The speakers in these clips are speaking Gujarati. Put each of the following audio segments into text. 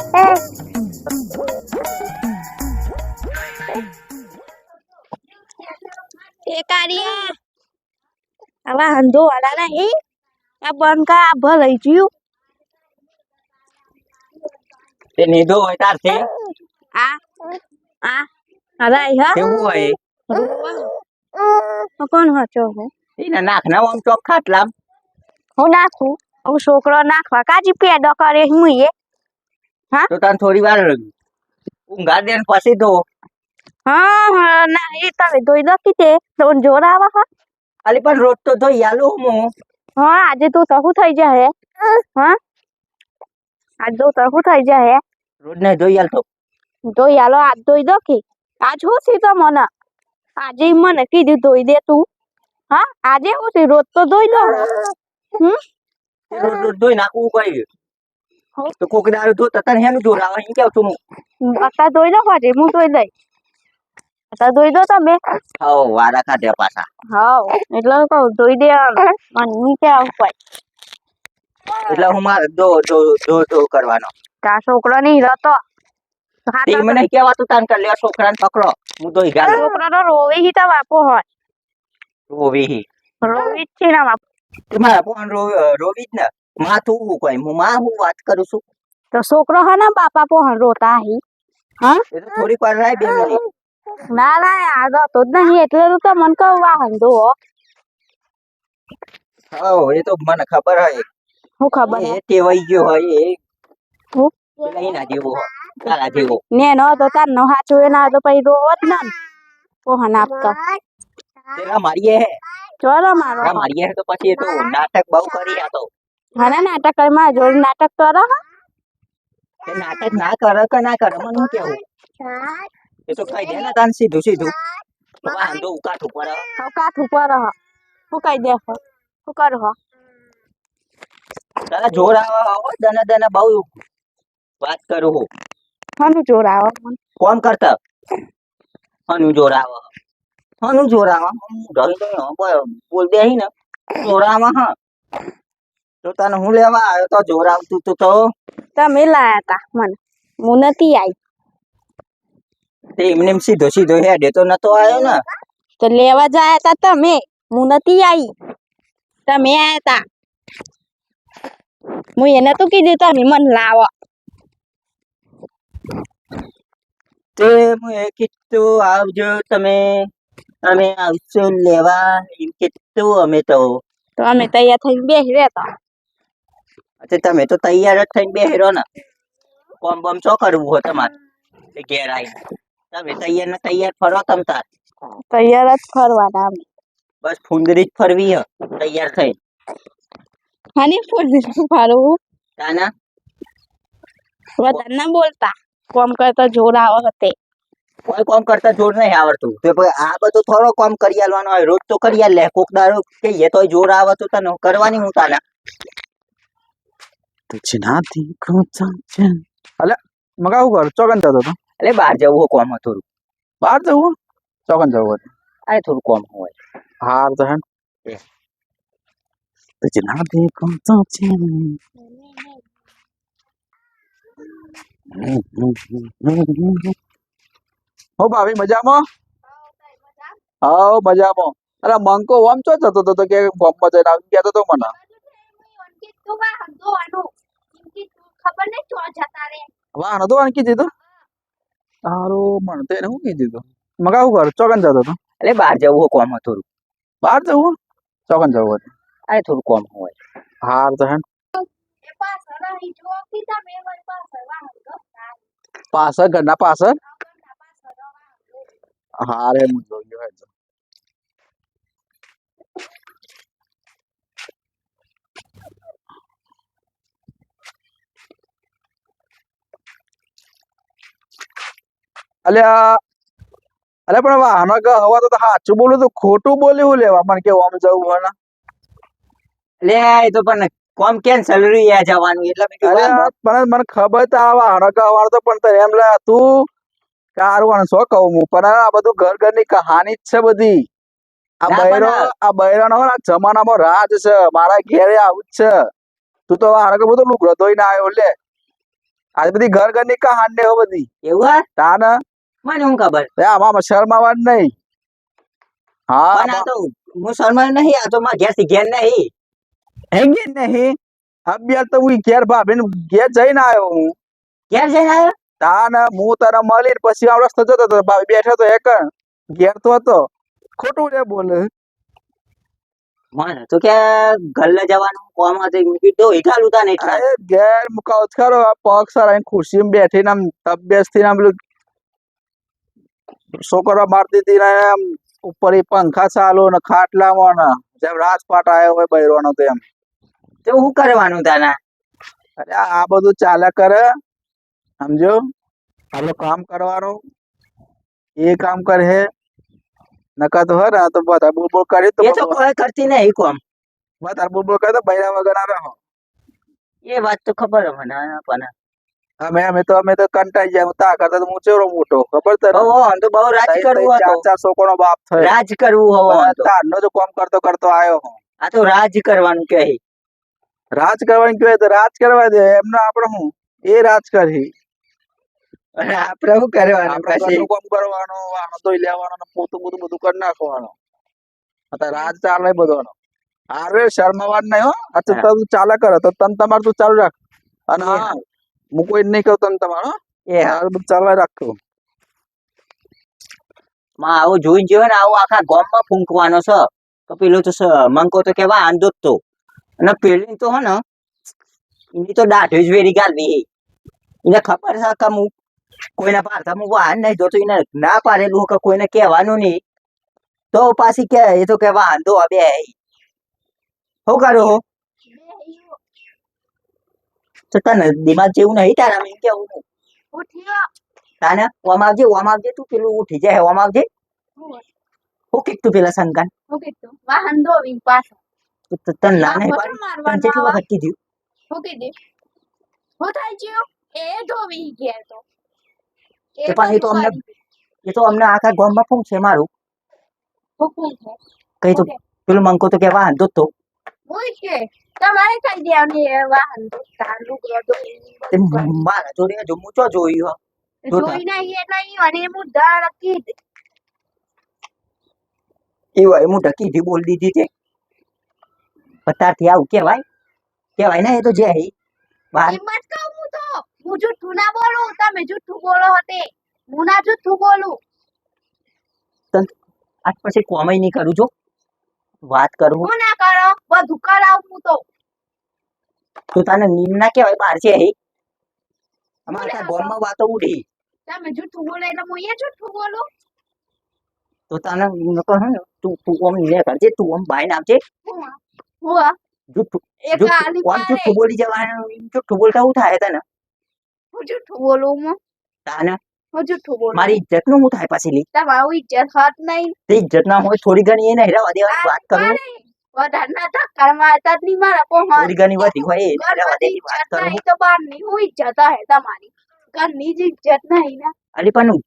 એ કારિયા આવા હંધો વાળા નહીં આ બંકા આ ભરાઈ ગયું તે નીધો હોય તારથી આ આ હરાઈ હા કેવું હોય કોણ હચો હે એના નાખના આમ ચોક ખાટલામ હું નાખું હું છોકરો નાખવા કાજી પેડો કરે હું એ હા તો તને થોડી વાર ઊંઘા દે ને પછી ધો હા ના એ તમે ધોઈ દો કીતે તો જોર આવા હા અલી પણ રોજ તો ધોઈ આલું હું હા આજે તો સહુ થઈ જાય હા આજ તો સહુ થઈ જાય રોજ ને ધોઈ આલતો ધોઈ આલો આજ ધોઈ દો કે આજ હું છે તો મને આજે મને કીધું ધોઈ દે તું હા આજે હું છે રોજ તો ધોઈ દો રોજ રોજ ધોઈ નાખવું કઈ તો કોક દારૂ ધોતા તને હેનું જોર આવે એમ કેવું છું હું અત્યારે ધોઈ દો પાછી હું ધોઈ દઈ અત્યારે ધોઈ દો તમે હાવ વારા કાઢે પાછા હા એટલે કહું ધોઈ દે મને નીચે આવું એટલે હું મારે ધો કરવાનો તા છોકરો ની રતો તે મને કેવાતું તાન કર લે છોકરાને પકડો હું ધોઈ ગાલ છોકરો તો રોવે હી તા બાપો હોય રોવી રોવી જ છે ને બાપો મારા ફોન રોવી જ ને માથું હું કોઈ હું માં હું વાત કરું છું તો છોકરો હા ને બાપા પોહન રોતા હી હા એ તો થોડીક વાર રાય 2 મિનિટ ના ના આ તો જ નહીં એટલે તો મન કહું વાહન દો હા એ તો મને ખબર હોય હું ખબર એ ટેવાઈ ગયો હોય એ હું પેલા એના જેવો હોય તારા જેવો ને નો તો તાર નો હાચો ના તો પછી રોવત ને પોહન આપતો પેલા મારીએ હે ચોરો મારો હા મારીએ હે તો પછી એ તો નાટક બહુ કરી આ તો હા ને નાટક કરી માં જોડ નાટક કરો એ નાટક ના કરે કે ના કરે મને શું કેવું એ તો કઈ દે ને તાન સીધું સીધું તો વાંધો ઉકાઠ ઉપર હું કાઠ ઉપર હું કઈ દે હું કરું હો તારા જોર આવે દને દને બહુ વાત કરું હું હનું જોર આવે મને કોમ કરતા હનું જોર આવે હનું જોર આવે બોલ દે ને જોર આવે હા તો તને હું લેવા આવ્યો તો જોર આવતું તું તો તમે લાયા તા મને હું નથી આવી તે એમને એમ સીધો સીધો હેડે તો નતો આવ્યો ને તો લેવા જાય તા તમે હું નથી આવી તમે આયા તા હું એને તો કીધું તમે મને લાવો તે મેં કીધું આવજો તમે અમે આવશો લેવા એમ કીધું અમે તો અમે તૈયાર થઈને બેસી રહેતા તમે તો તૈયાર જ થઈને બેહેરો ને કોમ બમ શું કરવું હોય તમારે એ ઘેર આવીને તમે તૈયાર ને તૈયાર ફરો તમ તાર તૈયાર જ ફરવાના અમે બસ ફુંદરી જ ફરવી હ તૈયાર થઈ હાની ફરવું ફરવું તાના વધારે ના બોલતા કોમ કરતા જોર આવે હતે કોઈ કામ કરતા જોર નહીં આવડતું તો પછી આ બધું થોડો કામ કરી આલવાનો હોય રોજ તો કરી આલ લે કોક દાડો કહીએ તો જોર આવે તો તને કરવાની હું તાના અલે મગાવું કર ચોકન જતો તો એટલે બહાર જવું હોય કોમ થોડું બહાર જવું ચોકન જવું હતું અરે થોડું કોમ હોય હાર તો હે તુझे ना देखूं तो चैन હો ભાભી મજામાં હાવ મજામાં અરે મંકો ઓમ ચો જતો તો કે ફોર્મમાં જઈને આવી ગયા તો મને વાહ નતો આન કીધું તો તારું મને તો એને શું કીધું તું મગાવું કર ચોકન જતો તો એટલે બહાર જવું હોય કોમ થોડું બહાર જવું ચોકન જવું હતું અરે થોડું કોમ હોય હાર તો હે પાછળ ઘરના પાછળ હાર હે હું જોયું હે અલ્યા અલે પણ વાહનો કે હવા તો સાચું બોલું તો ખોટું બોલ્યું હું લેવા મને કે ઓમ જવું હોય ને એટલે એ તો પણ કોમ કેન્સલ રહી જવાનું એટલે મેં કીધું અરે વાંધો. પણ મને ખબર તો આ વાહનો કે હવા તો પણ તને એમ લે તું કારું શું કહું હું પણ આ બધું ઘર ની કહાની જ છે બધી આ ના બૈરો પણ આ બૈરાનો હોય ને આ જમાનામાં રાજ છે મારા ઘેરે આવું જ છે તું તો વાહનો કે બધું લુગડો ધોઈને આવ્યો લે આ બધી ઘરની કહાની હો બધી એવું હે? તાને મને હું ખબર આમાં શર્માવાનું નહીં. હા પણ આ તો હું શર્મા નહીં, આ તો મારા ઘેર થી ઘેર નહીં. હેંગે નહીં. અભ્યાસ તો હું ઘેર ભાભીને ઘેર જઈને આવ્યો હું. ઘેર જઈને આવ્યો? તાને હું તને મળીને પછી આ રસ્તો જતો હતો, ભાભી બેઠો તો એક ઘેર તો હતો. ખોટું રે બોલે. મને તો કે ગલ્લે જવાનું કોમ હતું, મેં કીધું હિકાલું તા ને એટલે. અરે ઘેર મુકાવ ખરો આ પગ સર ખુરશીમાં બેઠીને આમ તબિયત થી આમ પેલું છોકરો મારતી હતી ને એમ ઉપર ઈ પંખા ચાલુ ને ખાટલામાં ને જેમ રાજપાટ આવ્યો હોય બૈરોનો તો એમ. તો શું કરવાનું તાના? અરે આ બધું ચાલ્યા કરે સમજો. આપણે કામ કરવાનું એ કામ કરે હે નકા તો હે ને તો બધા બોલ કરી તો એ તો કોઈ કરતી નહીં કોમ. બધા બોલ કરે તો બૈરા વગર ના રહો. એ વાત તો ખબર હે મને પણ અમે તો કંટાઈ જાય તા કરતા તો હું ચેવડો મોટો ખબર તને. બહુ આમ તો બહુ રાજ કરવું ચાર હતું. ચાર છોકરો બાપ થયો. રાજ કરવું હવે તારનો જો કામ કરતો કરતો આવ્યો હું. આ તો રાજ કરવાનું કે રાજ કરવાની કહેવાય તો રાજ કરવા દે એમને આપણે હું એ રાજ કરી. અને આપણે શું કરવાનું આપણે પછી? ઘરનું કામ કરવાનું વાહનો ધોઈ લેવાનો ને પોતું બધું બધું કરી નાખવાનું. અત્યારે રાજ ચાલે બધોનો. અરે શર્માવાનું નહીં હો. આ તો તું ચાલે કરે તો તને તમારે તું ચાલુ રાખ. અને હા હું કોઈ નહીં કહું તને તમારો એ આ બધું ચાલવા રાખો. માં આવું જોઈને જોયો ને આવું આખા ગામમાં ફૂંકવાનો છે તો પેલો તો મંકો તો કેવા આંદો તો અને પેલી તો હે ને એની તો દાઢી જ વેરી ગાલવી. એને ખબર છે કે હું કોઈના પારતા હું વાહન નહીં જોતો, એને ના પાડેલું કે કોઈને કહેવાનું નહીં તો પાછી કે એ તો કે વાંધો બે શું કરું હું તો તને દિમાગ જેવું નહીં તારા એમ કેવું નહીં. ઉઠ્યો તાને ઓમ આવજે તું પેલું ઉઠી જાય ઓમ આવજે. હું કીધું પેલા શંકર હું કીધું વાહન ધોવી પાછો તને ના નહીં બટન પાડી તને મારવાનું કેટલી વખત કીધું હું કીધું હું થાય છે એ ધોવી ઘેર તો એ પણ એ તો અમને એ તો અમને આખા ગામમાં ફૂંક છે મારું. હુકુમ છે કઈ તો પેલું મંકો તો કે વાંધો તો હું કે તમારે કઈ દેવાની એ વાહન તો ચાલુ કરો તો તે મારા જોડે હજુ હું ચો જોયું હો. જોઈ નહીં એટલે ઈ અને હું ધાર કીધી એ હોય હું ઢકી બોલ દીધી છે પતારથી આવું કેવાય ને એ તો જે બહાર એમ જ કહું હું જૂઠું ના બોલું તમે જૂઠું બોલો હતે હું ના જૂઠું બોલું આજ પછી કોમય નહીં કરું જો વાત કરું હું ના કરો બધું કરાવું હું તો તો તને નીમ ના કેવાય બહાર છે અમારા ગામમાં વાતો ઉડી તમે જૂઠું બોલો એટલે હું એ જૂઠું બોલું તો તને કહું ને તું ઓમ લે કરજે તું ઓમ બાય નાખજે હું જૂઠું એક આલી કોણ પાડે જૂઠું બોલી જવાનું જૂઠું બોલતા શું થાય તને હું જૂઠું બોલું હું તાને જૂઠું બોલું મારી ઇજ્જત નું હું થાય પાછી લી તમારું ઇજ્જત હાથ નહીં તે ઇજ્જત ના હોય થોડી ઘણી એને હેરાવા દેવાની વાત કરું વધારે ના ધક્કા મારતા જ નહીં મારા પહોંચ થોડી ઘણી વધી હોય એને હેરાવા દેવાની વાત ઇજ્જત કરું નહીં તો બહાર ની હું ઇજ્જત હે તમારી ઘરની જ ઇજ્જત નહીં ને અલી પણ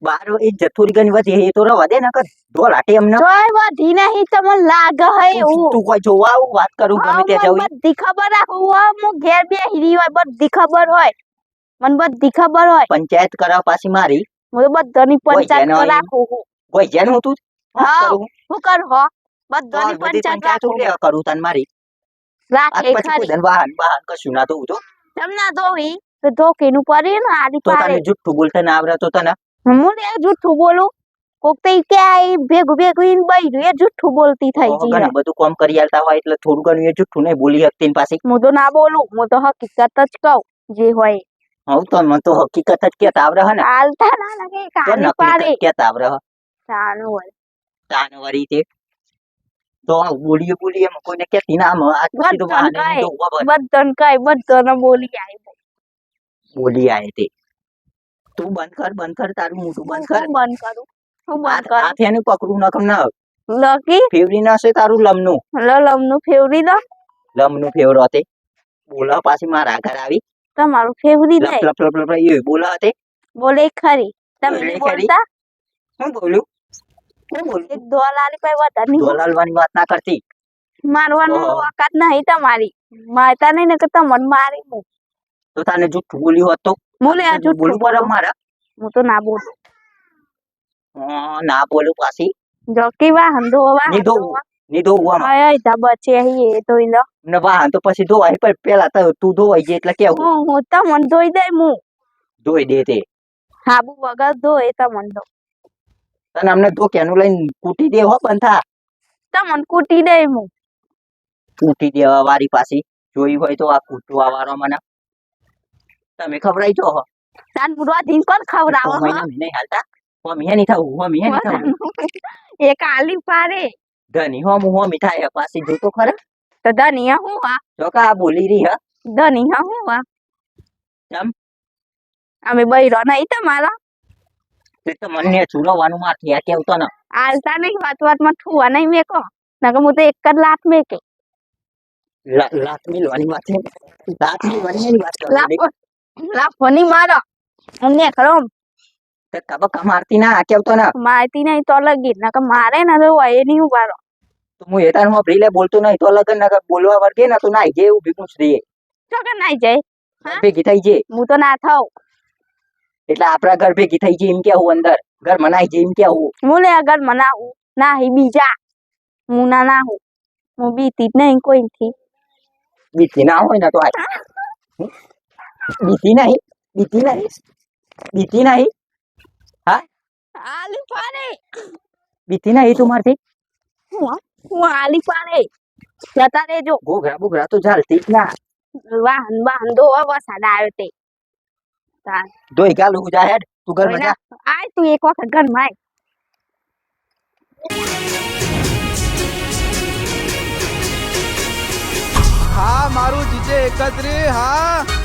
બાર ઇજ્જત થોડી ઘણી વધી એ તો રવા દે ને કર ઢોલ હાટે એમને જોય વધી નહીં તમને લાગે હે એવું તું કોઈ જોવા આવું વાત કરું ગમે ત્યાં જાઉં બધી ખબર રાખું હું ઘેર બેહી હોય બધી ખબર હોય મને બધી ખબર હોય પંચાયત કરાવ પાછી મારી હું તો બધાની પંચાયત જેનો રાખું હું કોઈ જેન હું તું હા હું કરું હો બધાની બધી પંચાયત પંચાયત રાખું ઉલે કરું તન મારી આજ રાખે પછી કોઈ ખરી ધન વાહન વાહન કશું ના દઉં તો તમને ધોવી તો ધોકીનું પડી ને આડી તો પાડે તને જુઠ્ઠું બોલતા ના આવડે તો તને હું ને જૂઠું બોલું કોક તો કે આ ભેગું ઈન બૈરું એ જૂઠું બોલતી થઈ ઘણું જઈ બધું કામ કરી આલતા હોય એટલે થોડું ઘણું એ જુઠ્ઠું નહીં બોલી શકતી ને પાછી હું તો ના બોલું હું તો હકીકત જ કહું જે હોય હું તો મને તો હકીકત જ કેતા આવડે હે ને હાલતા ના લાગે તો કાલી પાડે નકલી કેતા આવડે હે સાનું હોય તાન વરી તે તો આ બોલીએ કોઈને કેતી ના આમ આજ પછી તો વાહન નહીં તો ઉભા બન બધાને બોલી આવી બોલી આય તે તું બંધ કર તારું મોઢું બંધ કર હું બંધ કરું હું બંધ કરું હાથે એનું પકડું નકમ ના લકી ફેવરી ના છે તારું લમનું લમનું ફેવરી દો લમનું ફેવરો તે બોલા પાછી મારા ઘર આવી તમારું ફેવરી લપ દે લપ લપ લપ એ બોલા તે બોલે ખરી તમે બોલે નહીં ખરી? બોલતા હું બોલું એક દોલાલી પાસે વધારે નહીં દોલાલવાની વાત ના કરતી મારવાનું ઓહો. વખત નહીં તમારી મારતા નહીં ને કે તમને મારી હું તો તને જૂઠું બોલ્યું હોત તો બોલે આ જૂઠું બોલવું પડે મારે હું તો ના બોલું ના બોલું પાછી જો કે વાહન ધોવા નહીં ધોવું નહીં ધોવું આમાં આય તા બચે હી એ ધોઈ લો ને વાહન તો પછી ધોવાય પણ પેલા તો તું ધોવાઈ જાય એટલે કેવું હું તમને ધોઈ દઈ હું ધોઈ દે તે હાબુ વગર ધોઈ તમને ધો તને અમને ધોક્યાનું લઈને કૂટી દે હો બંધા તમને કૂટી દઈ હું કૂટી દેવા વાળી પાછી જોઈ હોય તો આ કૂટવા વાળો મને તમે ખવડાઈ જો હો તાન રોધીન કોણ ખવડાવો હો? મહિના નહીં હાલતા હોમી હે નહીં થવું હોમી હે નહીં થવું એક આલી પારે ધની હોમી થાય પાછી જોતો ખરે તો ધનિયા હું આ જો કે આ બોલી રહી હે ધનિયા હું આ કેમ અમે બૈરો નહીં તમારા તે તો મને ચૂરવવાનું મારથી આ કેવું તો ને આલતા નહીં વાતમાં ઠુવા નહીં મેકો નકર હું તો એક જ લાત મેકે લાત મિલવાની વાત છે લાત મિલવાની એની વાત કરો લાફો નહીં મારો અમને ખરો તે કબક મારતી ના આ કેવું તો ને મારતી નહીં તો લગી નકર મારે ને તો એ નહીં ઉભારો તો હું એતાન હોભરી લે બોલતો નહીં તો લગન નકર બોલવા વર્ગે ને તો નાઈ જે ઊભી પૂછ દઈએ તો કે નાઈ જાય હા? ભેગી થઈ જે હું તો ના થાવ એટલે આપણા ઘર ભેગી થઈ જઈ એમ કેવું અંદર ઘર મનાઈ જઈ એમ કેવું હું લે અગર મનાવું ના હી બીજા હું ના હું હું બીતી જ નહીં કોઈથી બીતી ના હોય ને તો આ બીતી નહીં બીતી નહીં બીતી નહીં આલી પારે બીતી નહીં તું મારથી હું આલી પારે જતા રહેજો ઘોઘરા બુઘરા તો ચાલતી જ ના વાહન ધોવા વરસાદ આવ્યો તે તાર ધોઈ ગાલું જા હેડ તું ઘરમાં જા આય તું એક વખત ઘરમાં આય હા મારું જીજે એકત્રી હા